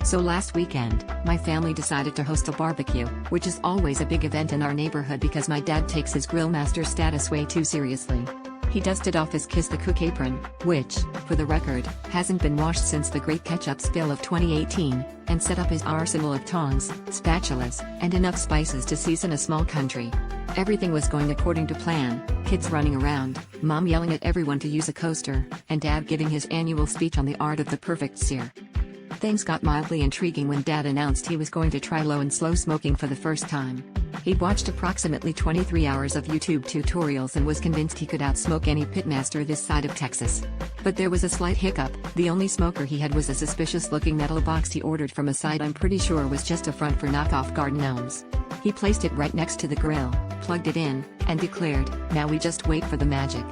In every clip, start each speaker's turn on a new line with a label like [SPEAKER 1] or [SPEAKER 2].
[SPEAKER 1] So last weekend, my family decided to host a barbecue, which is always a big event in our neighborhood because my dad takes his grill master status way too seriously. He dusted off his Kiss the Cook apron, which, for the record, hasn't been washed since the great ketchup spill of 2018, and set up his arsenal of tongs, spatulas, and enough spices to season a small country. Everything was going according to plan, kids running around, mom yelling at everyone to use a coaster, and dad giving his annual speech on the art of the perfect sear. Things got mildly intriguing when dad announced he was going to try low and slow smoking for the first time. He'd watched approximately 23 hours of YouTube tutorials and was convinced he could outsmoke any pitmaster this side of Texas. But there was a slight hiccup. The only smoker he had was a suspicious-looking metal box he ordered from a site I'm pretty sure was just a front for knockoff garden gnomes. He placed it right next to the grill, plugged it in, and declared, "Now we just wait for the magic."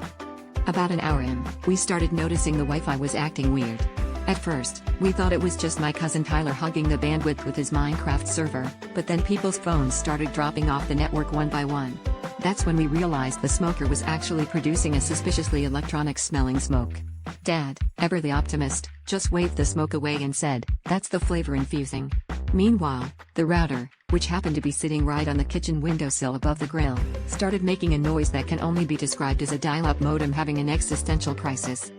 [SPEAKER 1] About an hour in, we started noticing the Wi-Fi was acting weird. At first, we thought it was just my cousin Tyler hugging the bandwidth with his Minecraft server, but then people's phones started dropping off the network one by one. That's when we realized the smoker was actually producing a suspiciously electronic-smelling smoke. Dad, ever the optimist, just waved the smoke away and said, "That's the flavor infusing." Meanwhile, the router, which happened to be sitting right on the kitchen windowsill above the grill, started making a noise that can only be described as a dial-up modem having an existential crisis.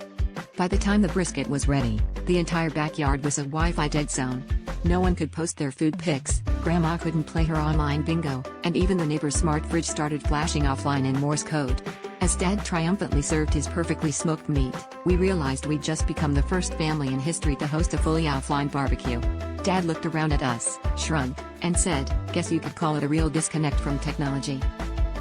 [SPEAKER 1] By the time the brisket was ready, the entire backyard was a Wi-Fi dead zone. No one could post their food pics, Grandma couldn't play her online bingo, and even the neighbor's smart fridge started flashing offline in Morse code. As Dad triumphantly served his perfectly smoked meat, we realized we'd just become the first family in history to host a fully offline barbecue. Dad looked around at us, shrugged, and said, "Guess you could call it a real disconnect from technology."